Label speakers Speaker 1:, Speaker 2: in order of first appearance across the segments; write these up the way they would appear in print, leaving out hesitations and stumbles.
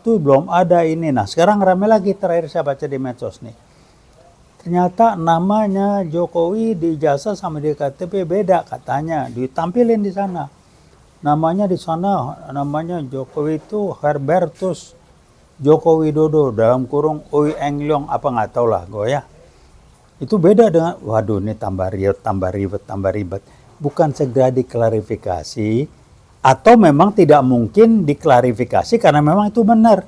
Speaker 1: waktu belum ada ini. Nah sekarang rame lagi, terakhir saya baca di medsos nih. Ternyata namanya Jokowi di ijazah sama di KTP beda katanya, ditampilin di sana. Namanya di sana, namanya Jokowi itu Herbertus Joko Widodo dalam kurung Oi Englyong apa nggak tahu lah gue ya. Itu beda dengan, waduh ini tambah ribet. Bukan segera diklarifikasi, atau memang tidak mungkin diklarifikasi karena memang itu benar.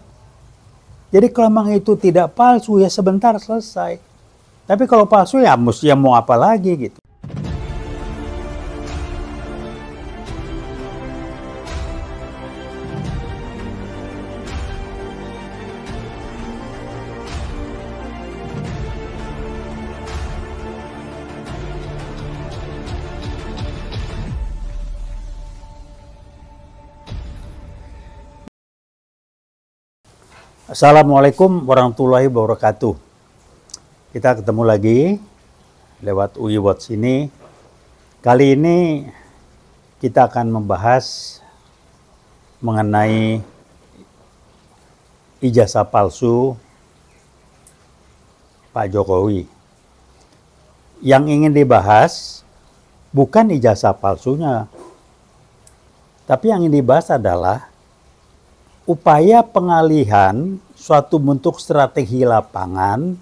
Speaker 1: Jadi kalau memang itu tidak palsu ya sebentar selesai. Tapi kalau palsu ya mesti mau apa lagi gitu. Assalamualaikum warahmatullahi wabarakatuh. Kita ketemu lagi lewat UI Watch ini. Kali ini kita akan membahas mengenai ijazah palsu Pak Jokowi. Yang ingin dibahas bukan ijazah palsunya, tapi yang ingin dibahas adalah upaya pengalihan suatu bentuk strategi lapangan,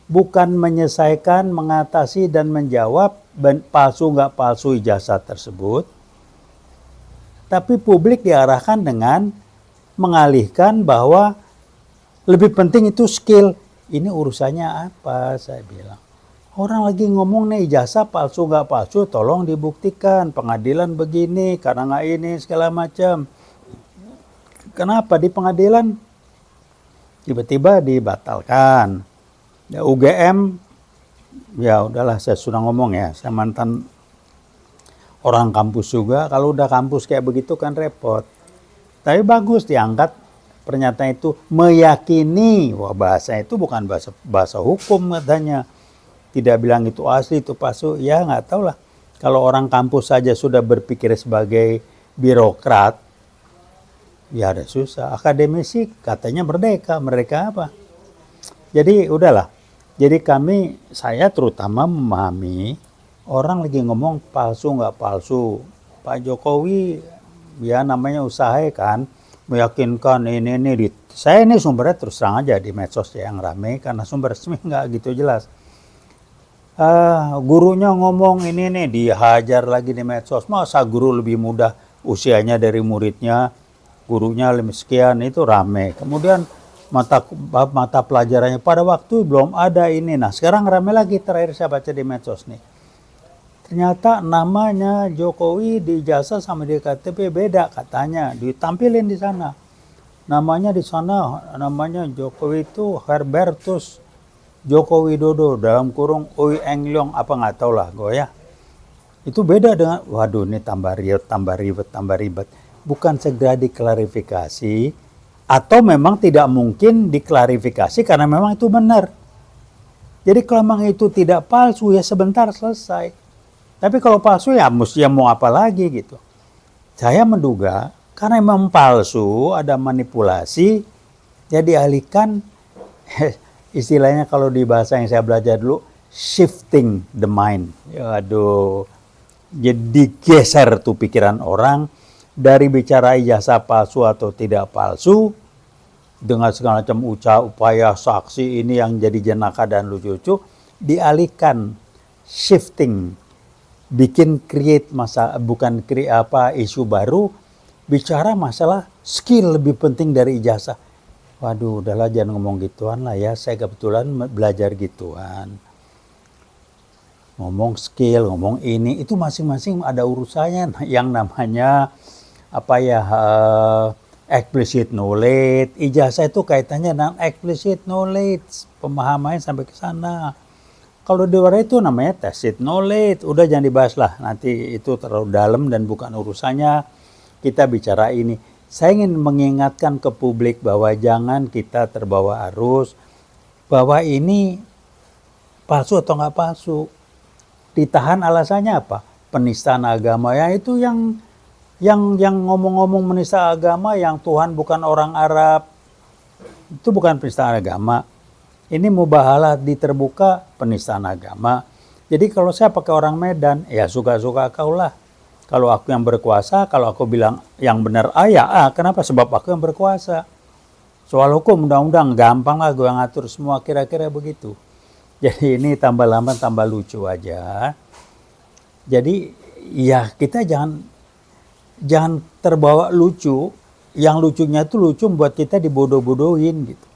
Speaker 1: bukan menyelesaikan, mengatasi, dan menjawab palsu nggak palsu ijazah tersebut. Tapi publik diarahkan dengan mengalihkan bahwa lebih penting itu skill. Ini urusannya apa, saya bilang. Orang lagi ngomong nih ijazah palsu nggak palsu, tolong dibuktikan. Pengadilan begini, karena nggak ini, segala macam. Kenapa di pengadilan tiba-tiba dibatalkan? Ya, UGM, ya udahlah saya sudah ngomong ya, saya mantan orang kampus juga. Kalau udah kampus kayak begitu kan repot. Tapi bagus diangkat pernyataan itu meyakini, wah bahasa itu bukan bahasa hukum katanya. Tidak bilang itu asli, itu palsu, ya nggak tahu lah. Kalau orang kampus saja sudah berpikir sebagai birokrat, ya ada susah. Akademisi katanya merdeka apa? Jadi udahlah. Jadi saya terutama memahami orang lagi ngomong palsu nggak palsu. Pak Jokowi ya namanya usaha kan, meyakinkan ini. Saya ini sumbernya terus terang aja di medsos ya, yang rame karena sumber resmi nggak gitu jelas. Gurunya ngomong ini nih, dihajar lagi di medsos. Masa guru lebih muda usianya dari muridnya? Gurunya lebih sekian, itu rame. Kemudian mata pelajarannya pada waktu belum ada ini. Nah sekarang rame lagi, terakhir saya baca di medsos nih. Ternyata namanya Jokowi di ijazah sama di KTP beda katanya, ditampilin di sana. Namanya di sana, namanya Jokowi itu Herbertus Joko Widodo dalam kurung Oi Englyong apa nggak tahu lah gue ya. Itu beda dengan, waduh ini tambah ribet. Bukan segera diklarifikasi, atau memang tidak mungkin diklarifikasi karena memang itu benar. Jadi kalau memang itu tidak palsu ya sebentar selesai. Tapi kalau palsu ya mesti mau apa lagi gitu. Saya menduga karena memang palsu, ada manipulasi, ya dialihkan, istilahnya kalau di bahasa yang saya belajar dulu, shifting the mind. Aduh, jadi geser tuh pikiran orang. Dari bicara ijazah palsu atau tidak palsu, dengan segala macam upaya saksi ini yang jadi jenaka dan lucu-lucu, dialihkan, shifting, bikin create isu baru, bicara masalah skill lebih penting dari ijazah. Waduh, udahlah jangan ngomong gituan lah ya, saya kebetulan belajar gituan. Ngomong skill, ngomong ini, itu masing-masing ada urusannya yang namanya explicit knowledge. Ijazah itu kaitannya dengan explicit knowledge, pemahamannya sampai ke sana. Kalau di luar itu namanya tacit knowledge. Udah jangan dibahas lah, nanti itu terlalu dalam dan bukan urusannya. Kita bicara ini. Saya ingin mengingatkan ke publik bahwa jangan kita terbawa arus bahwa ini palsu atau nggak palsu. Ditahan alasannya apa? Penistaan agama, ya itu yang ngomong-ngomong menista agama, yang Tuhan bukan orang Arab, itu bukan penistaan agama. Ini mubahalah di terbuka, penistaan agama. Jadi kalau saya pakai orang Medan, ya suka-suka kau lah. Kalau aku yang berkuasa, kalau aku bilang yang benar A ya A, kenapa? Sebab aku yang berkuasa. Soal hukum, undang-undang, gampang lah gue yang ngatur semua, kira-kira begitu. Jadi ini tambah lama tambah lucu aja. Jadi ya kita jangan terbawa lucu. Yang lucunya itu lucu buat kita dibodoh-bodohin gitu.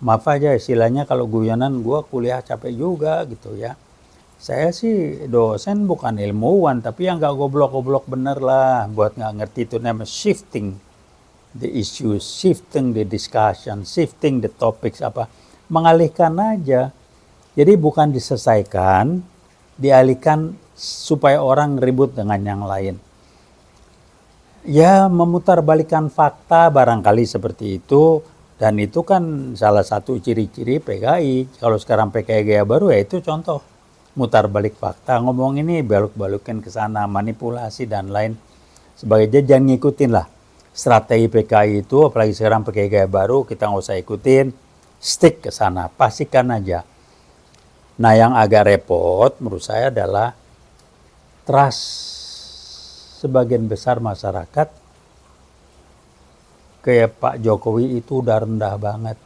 Speaker 1: Maaf aja istilahnya kalau guyonan, gue kuliah capek juga gitu ya. Saya sih dosen bukan ilmuwan, tapi yang gak goblok-goblok bener lah. Buat gak ngerti itu namanya shifting the issues, shifting the discussion, shifting the topics apa. Mengalihkan aja. Jadi bukan diselesaikan, dialihkan supaya orang ribut dengan yang lain. Ya memutarbalikkan fakta barangkali seperti itu. Dan itu kan salah satu ciri-ciri PKI. Kalau sekarang PKI gaya baru ya itu contoh. Mutar balik fakta, ngomong ini baluk-balukin ke sana, manipulasi dan lain sebagainya. Jangan ngikutin lah strategi PKI itu, apalagi sekarang PKI gaya baru, kita nggak usah ikutin, stick ke sana, pastikan aja. Nah yang agak repot menurut saya adalah trust sebagian besar masyarakat kayak Pak Jokowi itu udah rendah banget.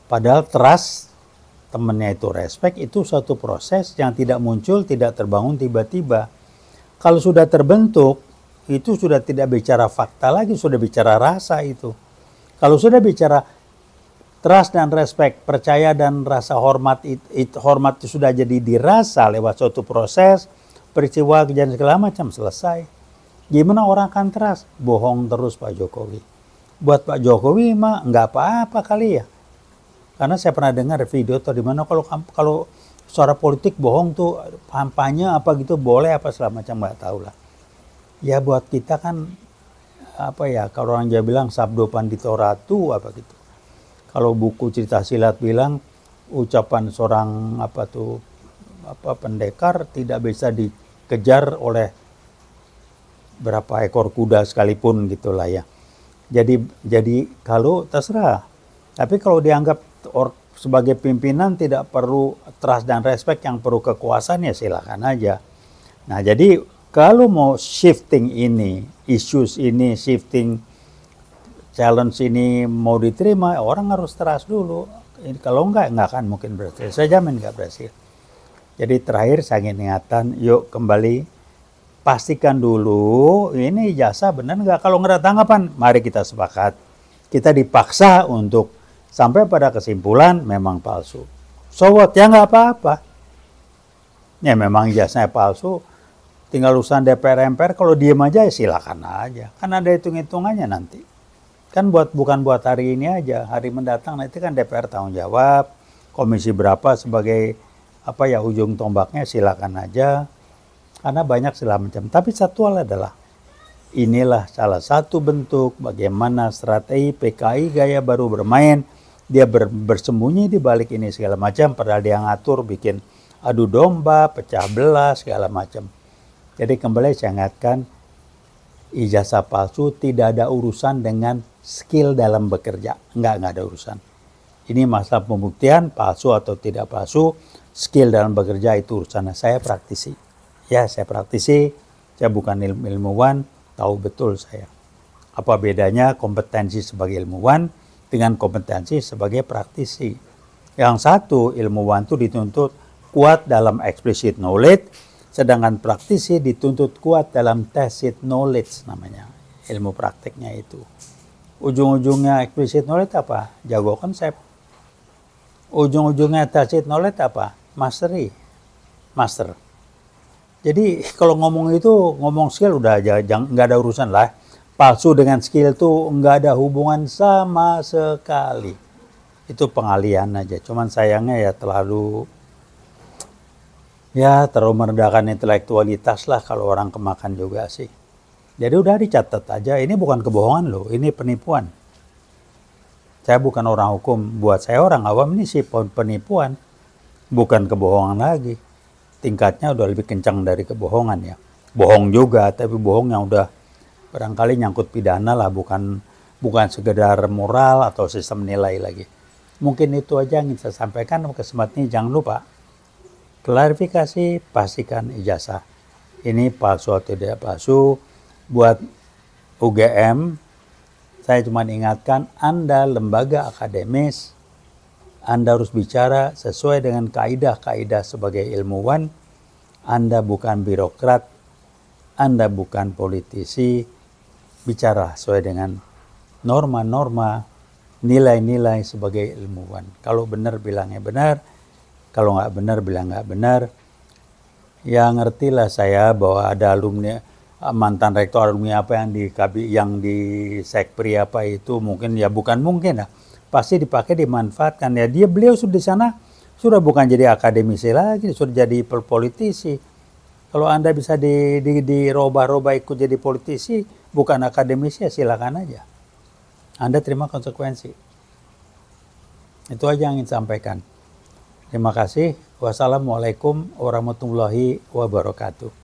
Speaker 1: Padahal trust, temennya itu respect, itu suatu proses yang tidak muncul, tidak terbangun tiba-tiba. Kalau sudah terbentuk, itu sudah tidak bicara fakta lagi, sudah bicara rasa itu. Kalau sudah bicara trust dan respect, percaya dan rasa hormat, hormat itu sudah jadi dirasa lewat suatu proses, peristiwa, kejadian segala macam, selesai. Gimana orang akan trust? Bohong terus Pak Jokowi. Buat Pak Jokowi mah nggak apa-apa kali ya. Karena saya pernah dengar video atau di mana kalau suara politik bohong tuh kampanye apa gitu boleh apa segala macam, nggak tahu lah. Ya buat kita kan apa ya, kalau orang Jawa bilang sabdo pandito ratu apa gitu. Kalau buku cerita silat bilang ucapan seorang pendekar tidak bisa dikejar oleh berapa ekor kuda sekalipun gitulah ya. Jadi kalau terserah. Tapi kalau dianggap sebagai pimpinan tidak perlu trust dan respect, yang perlu kekuasaan ya silakan aja. Nah jadi kalau mau shifting ini, issues ini, shifting challenge ini mau diterima, orang harus trust dulu. Kalau nggak akan mungkin berhasil. Saya jamin nggak berhasil. Jadi terakhir saya ingin ingatkan, yuk kembali pastikan dulu ini jasa benar nggak. Kalau nggak ada tanggapan, mari kita sepakat. Kita dipaksa untuk sampai pada kesimpulan memang palsu. So what? Ya nggak apa-apa. Ya memang jasanya palsu. Tinggal urusan DPR MPR, kalau diem aja ya silakan aja. Kan ada hitung-hitungannya nanti. Kan bukan buat hari ini aja. Hari mendatang nanti kan DPR tanggung jawab. Komisi berapa sebagai ujung tombaknya silakan aja. Karena banyak segala macam. Tapi satu hal adalah inilah salah satu bentuk bagaimana strategi PKI gaya baru bermain. Dia bersembunyi di balik ini segala macam, padahal dia ngatur bikin adu domba, pecah belah segala macam. Jadi kembali saya ingatkan, ijazah palsu tidak ada urusan dengan skill dalam bekerja. Enggak ada urusan. Ini masalah pembuktian palsu atau tidak palsu, skill dalam bekerja itu urusan saya praktisi. Ya, saya praktisi, saya bukan ilmuwan, tahu betul saya. Apa bedanya kompetensi sebagai ilmuwan dengan kompetensi sebagai praktisi. Yang satu, ilmuwan itu dituntut kuat dalam explicit knowledge, sedangkan praktisi dituntut kuat dalam tacit knowledge namanya, ilmu prakteknya itu. Ujung-ujungnya explicit knowledge apa? Jago konsep. Ujung-ujungnya tacit knowledge apa? Master. Jadi kalau ngomong skill udah nggak ada urusan lah. Palsu dengan skill itu nggak ada hubungan sama sekali. Itu pengalihan aja. Cuman sayangnya ya terlalu merendahkan intelektualitas lah kalau orang kemakan juga sih. Jadi udah dicatat aja. Ini bukan kebohongan loh. Ini penipuan. Saya bukan orang hukum. Buat saya orang awam ini sih penipuan. Bukan kebohongan lagi. Tingkatnya udah lebih kencang dari kebohongan ya. Bohong juga, tapi bohong yang udah barangkali nyangkut pidana lah, bukan bukan sekedar moral atau sistem nilai lagi. Mungkin itu aja yang ingin saya sampaikan. Kesempatan ini jangan lupa klarifikasi, pastikan ijazah ini palsu atau tidak palsu. Buat UGM, saya cuma ingatkan, Anda lembaga akademis, Anda harus bicara sesuai dengan kaidah-kaidah sebagai ilmuwan. Anda bukan birokrat, Anda bukan politisi. Bicara sesuai dengan norma-norma, nilai-nilai sebagai ilmuwan. Kalau benar bilangnya benar, kalau nggak benar bilang nggak benar. Ya ngertilah saya bahwa ada alumni, mantan rektor alumni apa yang di Sekpri apa itu mungkin ya bukan mungkin lah. Pasti dipakai dimanfaatkan ya. Beliau sudah di sana sudah bukan jadi akademisi lagi, sudah jadi politisi. Kalau Anda bisa dirubah-rubah ikut jadi politisi, bukan akademisi ya silakan aja. Anda terima konsekuensi. Itu aja yang ingin sampaikan. Terima kasih. Wassalamualaikum warahmatullahi wabarakatuh.